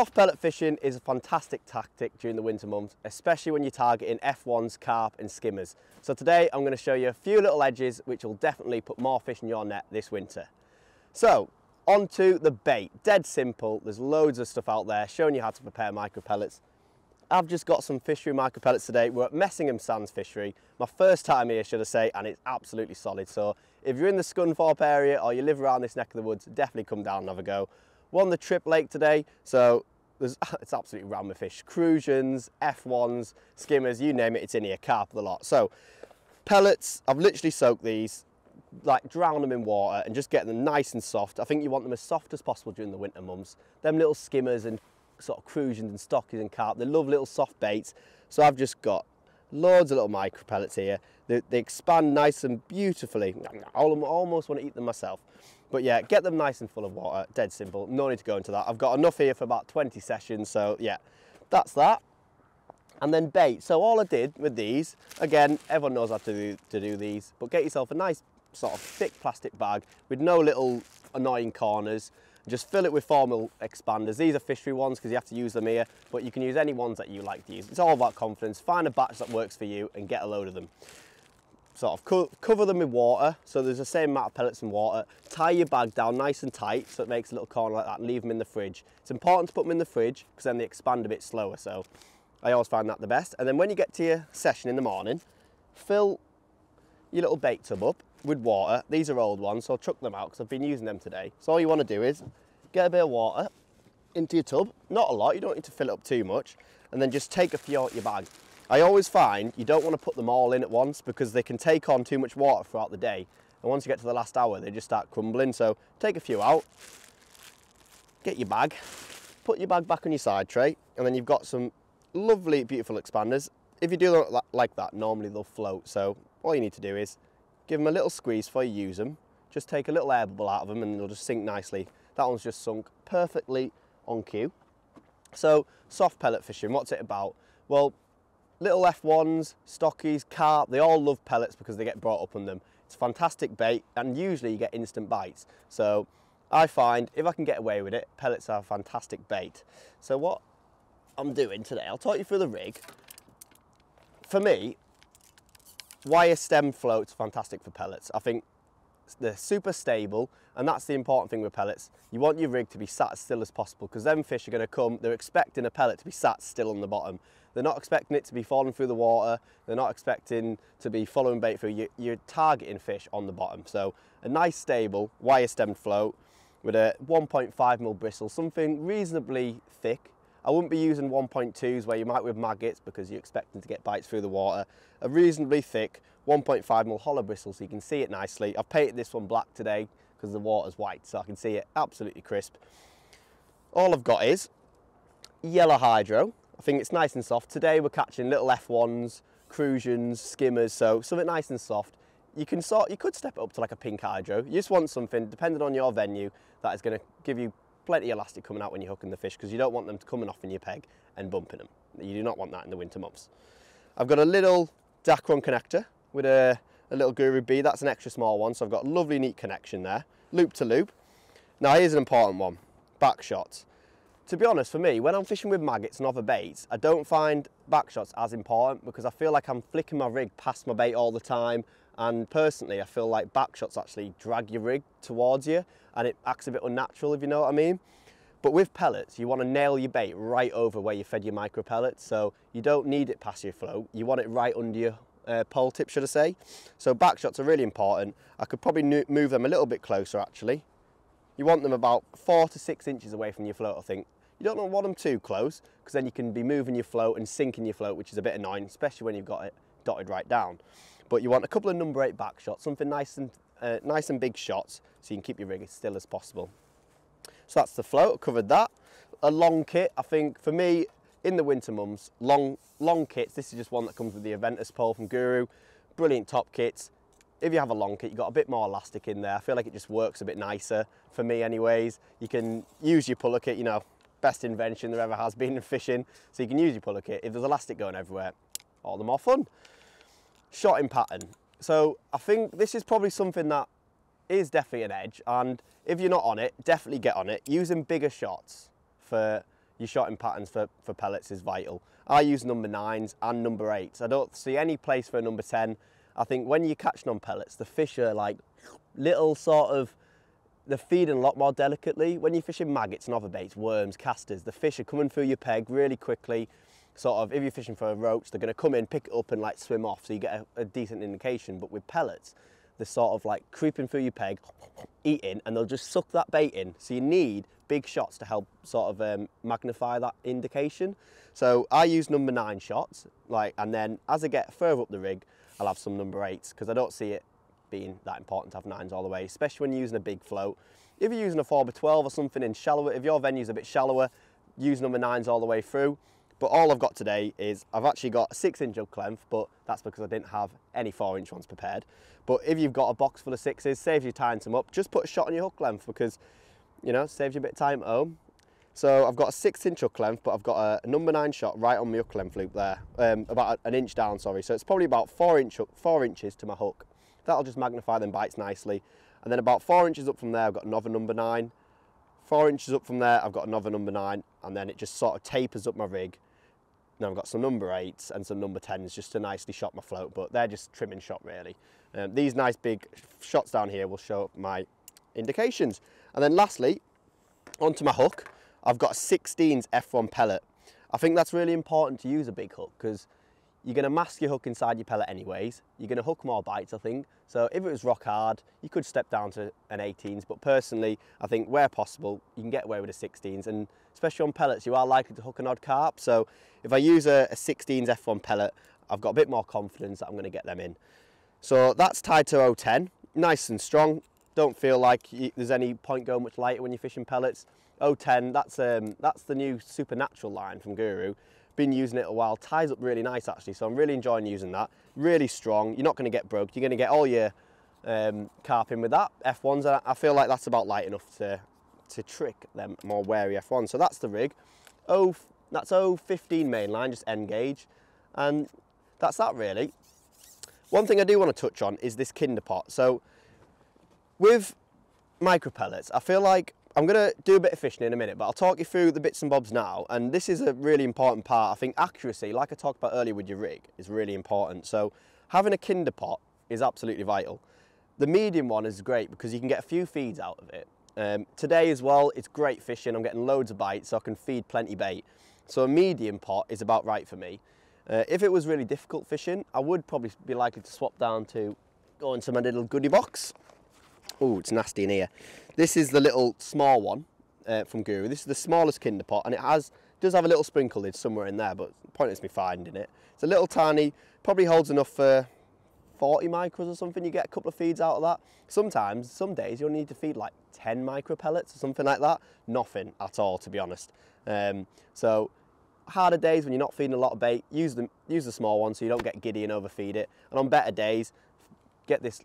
Soft pellet fishing is a fantastic tactic during the winter months, especially when you're targeting F1s, carp and skimmers. So today I'm going to show you a few little edges which will definitely put more fish in your net this winter. So onto the bait. Dead simple. There's loads of stuff out there showing you how to prepare micro pellets. I've just got some fishery micro pellets today. We're at Messingham Sands Fishery. My first time here, should I say, and it's absolutely solid. So if you're in the Scunthorpe area or you live around this neck of the woods, definitely come down and have a go. We're on the Trip Lake today, so it's absolutely rammed with fish. Crucians, F1s, skimmers, you name it, it's in here, carp the lot. So pellets, I've literally soaked these, like drown them in water and just get them nice and soft. I think you want them as soft as possible during the winter months. Them little skimmers and sort of crucians and stockies and carp, they love little soft baits. So I've just got loads of little micro pellets here. They expand nice and beautifully. I almost want to eat them myself. But yeah, get them nice and full of water, dead simple, no need to go into that. I've got enough here for about 20 sessions, so yeah, that's that. And then bait, so all I did with these, again, everyone knows how to do these, but get yourself a nice sort of thick plastic bag with no little annoying corners. Just fill it with formal expanders. These are fishery ones because you have to use them here, but you can use any ones that you like to use. It's all about confidence. Find a batch that works for you and get a load of them. Sort of cover them with water, so there's the same amount of pellets and water. Tie your bag down nice and tight so it makes a little corner like that and leave them in the fridge. It's important to put them in the fridge because then they expand a bit slower, so I always find that the best. And then when you get to your session in the morning, fill your little bait tub up with water. These are old ones, so I'll chuck them out because I've been using them today. So all you want to do is get a bit of water into your tub, not a lot, you don't need to fill it up too much, and then just take a few out your bag. I always find you don't want to put them all in at once because they can take on too much water throughout the day, and once you get to the last hour they just start crumbling. So take a few out, get your bag, put your bag back on your side tray, and then you've got some lovely beautiful expanders. If you do them like that, normally they'll float, so all you need to do is give them a little squeeze before you use them. Just take a little air bubble out of them and they'll just sink nicely. That one's just sunk perfectly on cue. So soft pellet fishing, what's it about? Well, little F1s, stockies, carp, they all love pellets because they get brought up on them. It's a fantastic bait and usually you get instant bites. So I find if I can get away with it, pellets are a fantastic bait. So what I'm doing today, I'll talk you through the rig. For me, wire stem floats are fantastic for pellets. I think they're super stable, and that's the important thing with pellets. You want your rig to be sat as still as possible because them fish are going to come, they're expecting a pellet to be sat still on the bottom. They're not expecting it to be falling through the water, they're not expecting to be following bait through. You're targeting fish on the bottom. So a nice stable wire stem float with a 1.5mm bristle, something reasonably thick. I wouldn't be using 1.2s where you might with maggots because you're expecting to get bites through the water. A reasonably thick 1.5mm hollow bristle so you can see it nicely. I've painted this one black today because the water's white so I can see it absolutely crisp. All I've got is yellow hydro. I think it's nice and soft. Today we're catching little F1s, crucians, skimmers, so something nice and soft. You could step it up to like a pink hydro. You just want something, depending on your venue, that is going to give you plenty of elastic coming out when you're hooking the fish because you don't want them coming off in your peg and bumping them. You do not want that in the winter months. I've got a little Dacron connector with a little Guru B. That's an extra small one, so I've got a lovely neat connection there, loop to loop. Now here's an important one, back shots. To be honest, for me, when I'm fishing with maggots and other baits, I don't find back shots as important because I feel like I'm flicking my rig past my bait all the time, and personally I feel like back shots actually drag your rig towards you and it acts a bit unnatural, if you know what I mean. But with pellets, you want to nail your bait right over where you fed your micro pellets, so you don't need it past your float, you want it right under your pole tip, should I say. So back shots are really important. I could probably move them a little bit closer actually. You want them about 4 to 6 inches away from your float, I think. You don't want them too close because then you can be moving your float and sinking your float, which is a bit annoying, especially when you've got it dotted right down. But you want a couple of number 8 back shots, something nice and big shots so you can keep your rig as still as possible. So that's the float, covered that. A long kit, I think for me, in the winter months, long kits, this is just one that comes with the Aventus pole from Guru. Brilliant top kits. If you have a long kit, you've got a bit more elastic in there. I feel like it just works a bit nicer, for me anyways. You can use your puller kit, you know, best invention there ever has been in fishing. So you can use your puller kit. If there's elastic going everywhere, all the more fun. Shotting pattern. So I think this is probably something that is definitely an edge, and if you're not on it, definitely get on it. Using bigger shots for your shotting patterns for pellets is vital. I use number 9s and number 8s. I don't see any place for a number 10. I think when you're catching on pellets, the fish are like little sort of, they're feeding a lot more delicately. When you're fishing maggots and other baits, worms, casters, the fish are coming through your peg really quickly. Sort of, if you're fishing for a roach, they're going to come in, pick it up and like swim off, so you get a decent indication. But with pellets, they're sort of like creeping through your peg, eating, and they'll just suck that bait in. So you need big shots to help sort of magnify that indication. So I use number 9 shots, and then as I get further up the rig, I'll have some number 8s, because I don't see it being that important to have 9s all the way, especially when you're using a big float. If you're using a 4x12 or something in shallower, if your venue's a bit shallower, use number 9s all the way through. But all I've got today is, I've actually got a 6-inch hook length, but that's because I didn't have any 4-inch ones prepared. But if you've got a box full of 6s, saves you tying them up, just put a shot on your hook length, because, you know, saves you a bit of time at home. So I've got a 6-inch hook length, but I've got a number 9 shot right on my hook length loop there, about an inch down, sorry. So it's probably about 4 inches to my hook. That'll just magnify them bites nicely. And then about 4 inches up from there, I've got another number 9. 4 inches up from there, I've got another number 9, and then it just sort of tapers up my rig. Now I've got some number 8s and some number 10s just to nicely shot my float, but they're just trimming shot really. These nice big shots down here will show up my indications. And then lastly, onto my hook, I've got a 16s F1 pellet. I think that's really important to use a big hook, because you're going to mask your hook inside your pellet anyways. You're going to hook more bites, I think. So if it was rock hard, you could step down to an 18s, but personally, I think where possible, you can get away with a 16s, and especially on pellets, you are likely to hook an odd carp. So if I use a 16s F1 pellet, I've got a bit more confidence that I'm going to get them in. So that's tied to 010, nice and strong. Don't feel like there's any point going much lighter when you're fishing pellets. 010, that's the new Supernatural line from Guru. Been using it a while, ties up really nice actually, so I'm really enjoying using that. Really strong, you're not going to get broke, you're going to get all your carp in with that. F1s, and I feel like that's about light enough to trick them more wary F1s. So that's the rig. That's 015 mainline, just end gauge, and that's that really. One thing I do want to touch on is this Kinder pot. So with micro pellets, I feel like I'm going to do a bit of fishing in a minute, but I'll talk you through the bits and bobs now. And this is a really important part. I think accuracy, like I talked about earlier with your rig, is really important. So having a Kinder pot is absolutely vital. The medium one is great because you can get a few feeds out of it. Today as well, it's great fishing. I'm getting loads of bites, so I can feed plenty bait. So a medium pot is about right for me. If it was really difficult fishing, I would probably be likely to swap down to go into my little goodie box. Oh, it's nasty in here. This is the little small one from Guru. This is the smallest Kinder pot, and it does have a little sprinkle lid somewhere in there, but pointless me finding it. It's a little tiny, probably holds enough for 40 micros or something. You get a couple of feeds out of that. Sometimes, some days, you'll need to feed like 10 micro pellets or something like that. Nothing at all, to be honest. So harder days when you're not feeding a lot of bait, use the small one so you don't get giddy and overfeed it. And on better days, get this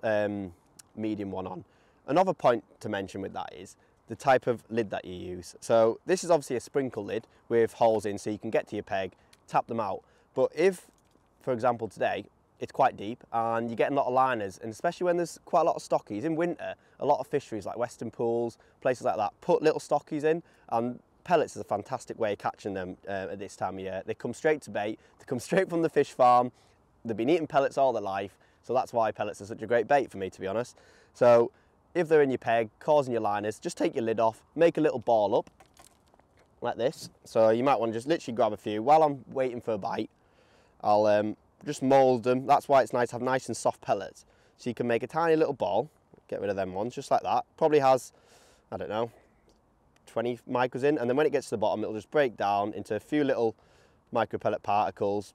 medium one on. Another point to mention with that is the type of lid that you use. So this is obviously a sprinkle lid with holes in so you can get to your peg, tap them out. But if, for example today, it's quite deep and you're getting a lot of liners, and especially when there's quite a lot of stockies, in winter, a lot of fisheries like Western Pools, places like that, put little stockies in, and pellets is a fantastic way of catching them at this time of year. They come straight to bait, they come straight from the fish farm, they've been eating pellets all their life, so that's why pellets are such a great bait for me, to be honest. So if they're in your peg, causing your liners, just take your lid off, make a little ball up, like this. So you might want to just literally grab a few. While I'm waiting for a bite, I'll just mould them. That's why it's nice to have nice and soft pellets. So you can make a tiny little ball, get rid of them ones, just like that. Probably has, I don't know, 20 micros in, and then when it gets to the bottom, it'll just break down into a few little micro pellet particles,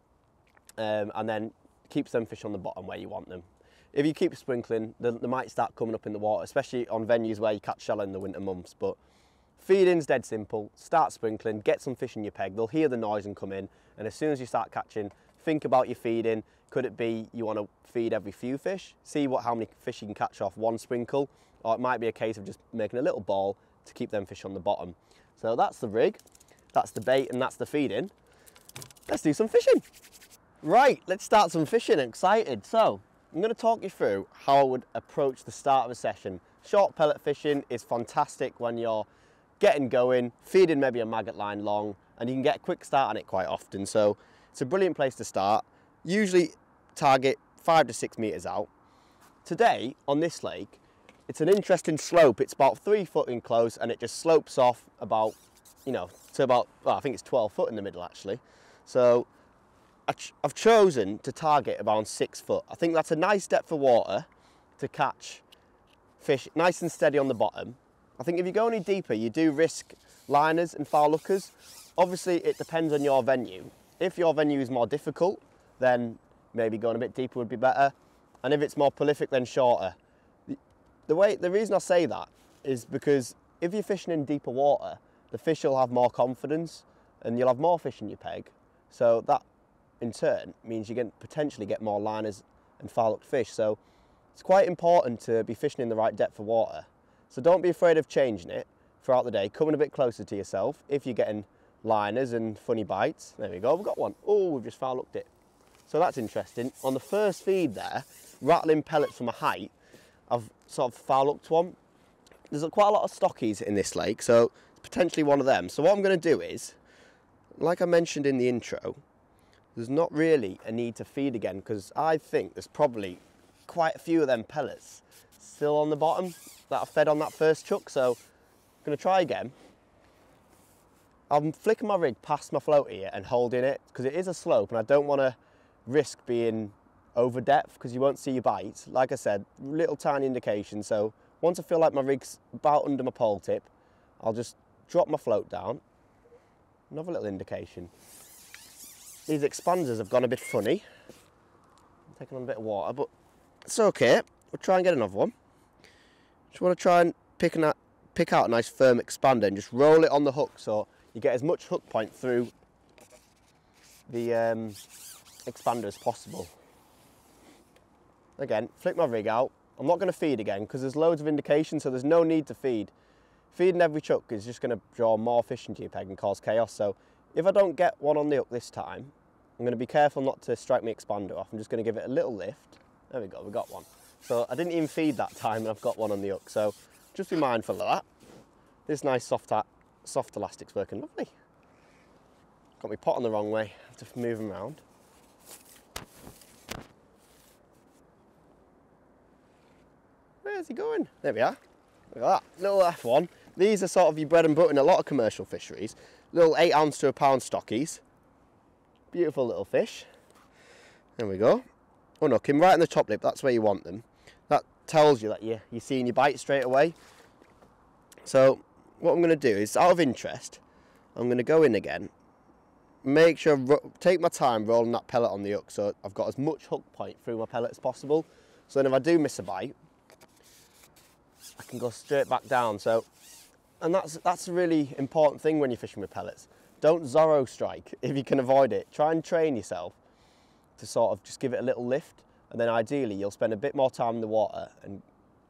and then keeps them fish on the bottom where you want them. If you keep sprinkling, they might start coming up in the water, especially on venues where you catch shallow in the winter months. But feeding's dead simple. Start sprinkling, get some fish in your peg. They'll hear the noise and come in. And as soon as you start catching, think about your feeding. Could it be you want to feed every few fish? See how many fish you can catch off one sprinkle. Or it might be a case of just making a little ball to keep them fish on the bottom. So that's the rig, that's the bait, and that's the feeding. Let's do some fishing. Right, let's start some fishing. I'm excited. So I'm going to talk you through how I would approach the start of a session. Short pellet fishing is fantastic when you're getting going, feeding maybe a maggot line long, and you can get a quick start on it quite often. So it's a brilliant place to start. Usually target 5 to 6 metres out. Today on this lake, it's an interesting slope. It's about 3 foot in close, and it just slopes off about, to about, well, I think it's 12 foot in the middle actually. So I've chosen to target around 6 foot. I think that's a nice depth of water to catch fish nice and steady on the bottom. I think if you go any deeper, you do risk liners and foul hookers. Obviously, it depends on your venue. If your venue is more difficult, then maybe going a bit deeper would be better. And if it's more prolific, then shorter. The reason I say that is because if you're fishing in deeper water, the fish will have more confidence and you'll have more fish in your peg. So that in turn means you can potentially get more liners and foul hooked fish. So it's quite important to be fishing in the right depth of water. So don't be afraid of changing it throughout the day, coming a bit closer to yourself if you're getting liners and funny bites. There we go, we've got one. Oh, we've just foul hooked it. So that's interesting. On the first feed there, rattling pellets from a height, I've sort of foul hooked one. There's quite a lot of stockies in this lake, so it's potentially one of them. So what I'm going to do is, like I mentioned in the intro, there's not really a need to feed again because I think there's probably quite a few of them pellets still on the bottom that I fed on that first chuck. So I'm going to try again. I'm flicking my rig past my float here and holding it because it is a slope and I don't want to risk being over depth because you won't see your bites. Like I said, little tiny indication. So once I feel like my rig's about under my pole tip, I'll just drop my float down. Another little indication. These expanders have gone a bit funny. I'm taking on a bit of water, but it's okay. We'll try and get another one. Just want to try and pick out a nice firm expander and just roll it on the hook so you get as much hook point through the expander as possible. Again, flick my rig out. I'm not going to feed again because there's loads of indication, so there's no need to feed. Feeding every chuck is just going to draw more fish into your peg and cause chaos. So if I don't get one on the hook this time, I'm going to be careful not to strike my expander off. I'm just going to give it a little lift. There we go, we got one. So I didn't even feed that time and I've got one on the hook. So just be mindful of that. This nice soft elastic's working lovely. Got my pot on the wrong way, I have to move them around. Where's he going? There we are. Look at that, little F1. These are sort of your bread and butter in a lot of commercial fisheries. Little 8 ounce to a pound stockies. Beautiful little fish. There we go. Unhook him right in the top lip, that's where you want them. That tells you that you're seeing your bite straight away. So what I'm going to do is, out of interest, I'm going to go in again. Make sure, take my time rolling that pellet on the hook so I've got as much hook point through my pellet as possible. So then if I do miss a bite, I can go straight back down. So, and that's a really important thing when you're fishing with pellets. Don't Zorro strike if you can avoid it. Try and train yourself to sort of just give it a little lift, and then ideally you'll spend a bit more time in the water and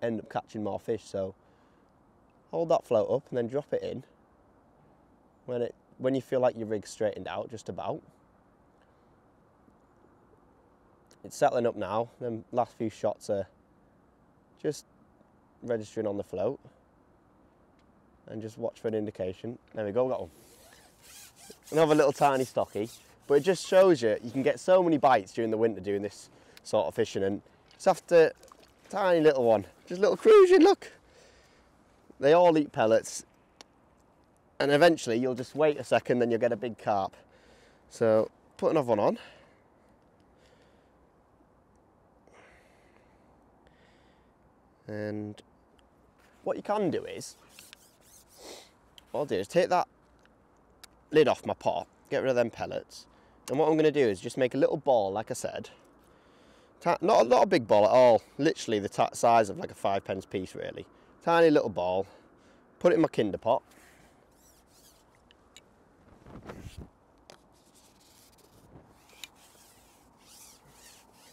end up catching more fish. So hold that float up and then drop it in when you feel like your rig's straightened out just about. It's settling up now. Them last few shots are just registering on the float, and just watch for an indication. There we go, got one. Another little tiny stocky, but it just shows you can get so many bites during the winter doing this sort of fishing, and it's after tiny little one, just little cruising, look. They all eat pellets, and eventually you'll just wait a second, then you'll get a big carp. So put another one on. And what you can do is, what I'll do is take that lid off my pot, get rid of them pellets, and what I'm going to do is just make a little ball, like I said. Not a big ball at all, literally the size of like a 5p piece really. Tiny little ball, put it in my Kinder pot.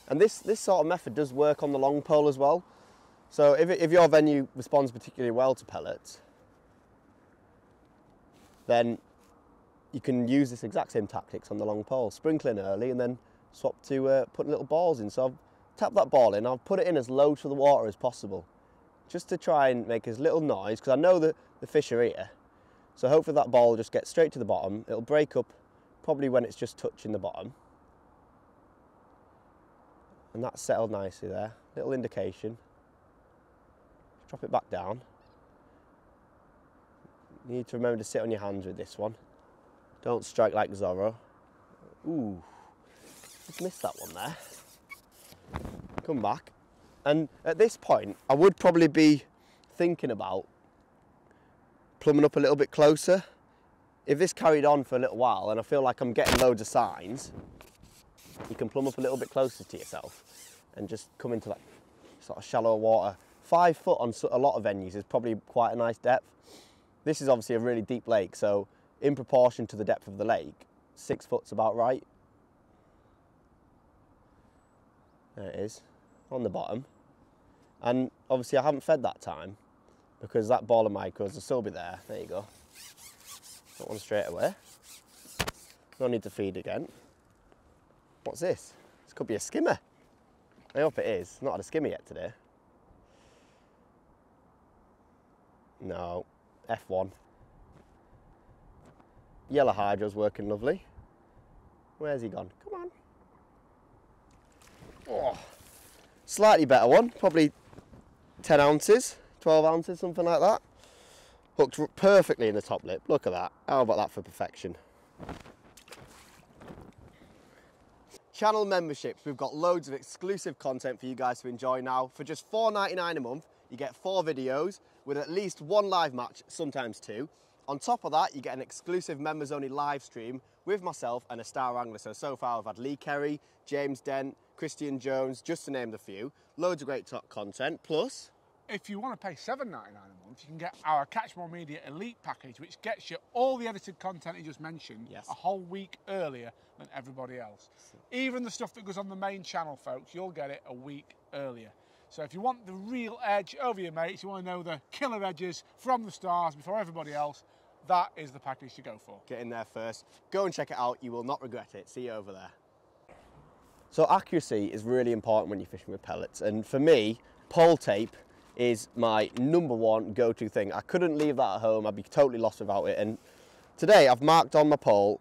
And this sort of method does work on the long pole as well. So if your venue responds particularly well to pellets, then you can use this exact same tactics on the long pole. Sprinkling early and then swap to putting little balls in. So I've tapped that ball in, I'll put it in as low to the water as possible, just to try and make as little noise, because I know that the fish are here. So hopefully that ball will just get straight to the bottom. It'll break up probably when it's just touching the bottom. And that's settled nicely there. Little indication. Drop it back down. You need to remember to sit on your hands with this one. Don't strike like Zorro. Ooh, just missed that one there. Come back. And at this point, I would probably be thinking about plumbing up a little bit closer. If this carried on for a little while and I feel like I'm getting loads of signs, you can plumb up a little bit closer to yourself and just come into that sort of shallow water. 5 foot on a lot of venues is probably quite a nice depth. This is obviously a really deep lake, so in proportion to the depth of the lake, 6 foot's about right. There it is, on the bottom. And obviously I haven't fed that time because that ball of micros will still be there. There you go. Got one straight away. No need to feed again. What's this? This could be a skimmer. I hope it is. Not had a skimmer yet today. No, F1. Yellow hydro's working lovely. Where's he gone? Come on. Oh, slightly better one, probably 10 ounces, 12 ounces, something like that. Hooked perfectly in the top lip. Look at that. How about that for perfection? Channel memberships. We've got loads of exclusive content for you guys to enjoy now. For just $4.99 a month, you get 4 videos with at least 1 live match, sometimes 2. On top of that, you get an exclusive members only live stream with myself and a star angler. So far we've had Lee Kerry, James Dent, Christian Jones, just to name the few. Loads of great top content. Plus, if you want to pay $7.99 a month, you can get our Catch More Media Elite package, which gets you all the edited content you just mentioned a whole week earlier than everybody else. Even the stuff that goes on the main channel, folks, you'll get it a week earlier. So if you want the real edge over your mates, you want to know the killer edges from the stars before everybody else, that is the package to go for. Get in there first. Go and check it out. You will not regret it. See you over there. So accuracy is really important when you're fishing with pellets. And for me, pole tape is my #1 go-to thing. I couldn't leave that at home. I'd be totally lost without it. And today I've marked on my pole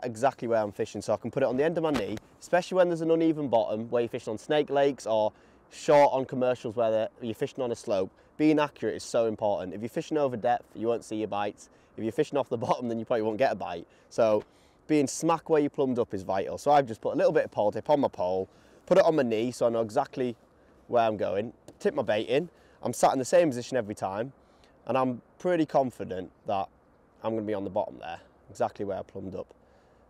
exactly where I'm fishing, so I can put it on the end of my knee, especially when there's an uneven bottom, where you're fishing on snake lakes or short on commercials where you're fishing on a slope. Being accurate is so important. If you're fishing over depth, you won't see your bites. If you're fishing off the bottom, then you probably won't get a bite. So being smack where you plumbed up is vital. So I've just put a little bit of pole tape on my pole, put it on my knee so I know exactly where I'm going, tip my bait in. I'm sat in the same position every time, and I'm pretty confident that I'm going to be on the bottom there, exactly where I plumbed up.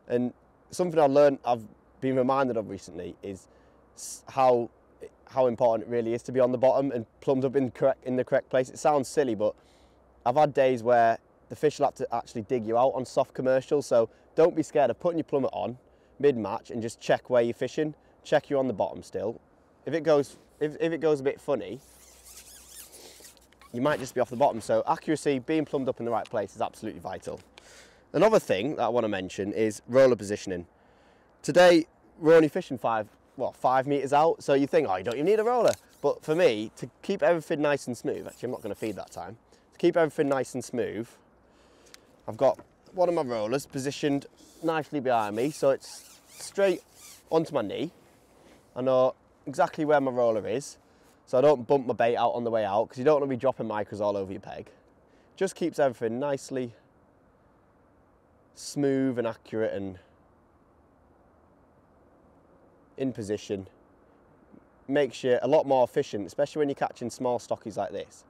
And something I've been reminded of recently is how important it really is to be on the bottom and plumbed up in the correct place. It sounds silly, but I've had days where the fish will have to actually dig you out on soft commercials, so don't be scared of putting your plummet on mid-match and just check where you're fishing. Check you're on the bottom still. If it goes a bit funny, you might just be off the bottom. So accuracy, being plumbed up in the right place is absolutely vital. Another thing that I want to mention is roller positioning. Today we're only fishing 5 meters out, so you think, oh, you don't even need a roller. But for me, to keep everything nice and smooth, actually I'm not going to feed that time, to keep everything nice and smooth, I've got one of my rollers positioned nicely behind me, so it's straight onto my knee. I know exactly where my roller is, so I don't bump my bait out on the way out, because you don't want to be dropping micros all over your peg. Just keeps everything nicely smooth and accurate and in position. Makes you a lot more efficient, especially when you're catching small stockies like this.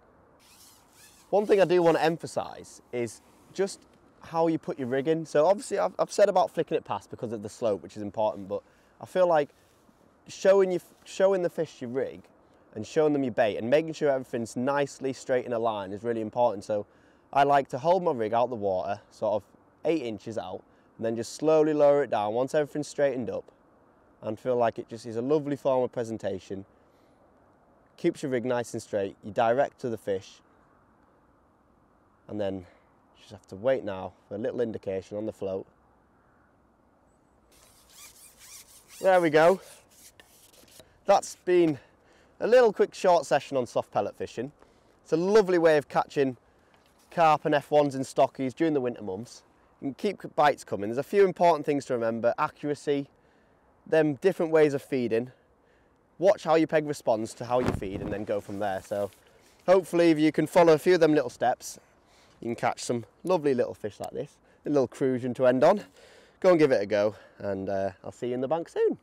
One thing I do want to emphasise is just how you put your rig in. So obviously I've said about flicking it past because of the slope, which is important, but I feel like showing the fish your rig and showing them your bait and making sure everything's nicely straight in a line is really important. So I like to hold my rig out the water, sort of 8 inches out, and then just slowly lower it down once everything's straightened up, and feel like it just is a lovely form of presentation. Keeps your rig nice and straight, you direct to the fish, and then you just have to wait now for a little indication on the float. There we go. That's been a little quick short session on soft pellet fishing. It's a lovely way of catching carp and F1s and stockies during the winter months, you can keep bites coming. There's a few important things to remember: accuracy, them different ways of feeding, watch how your peg responds to how you feed, and then go from there. So hopefully if you can follow a few of them little steps, you can catch some lovely little fish like this. A little crusion to end on. Go and give it a go, and I'll see you in the bank soon.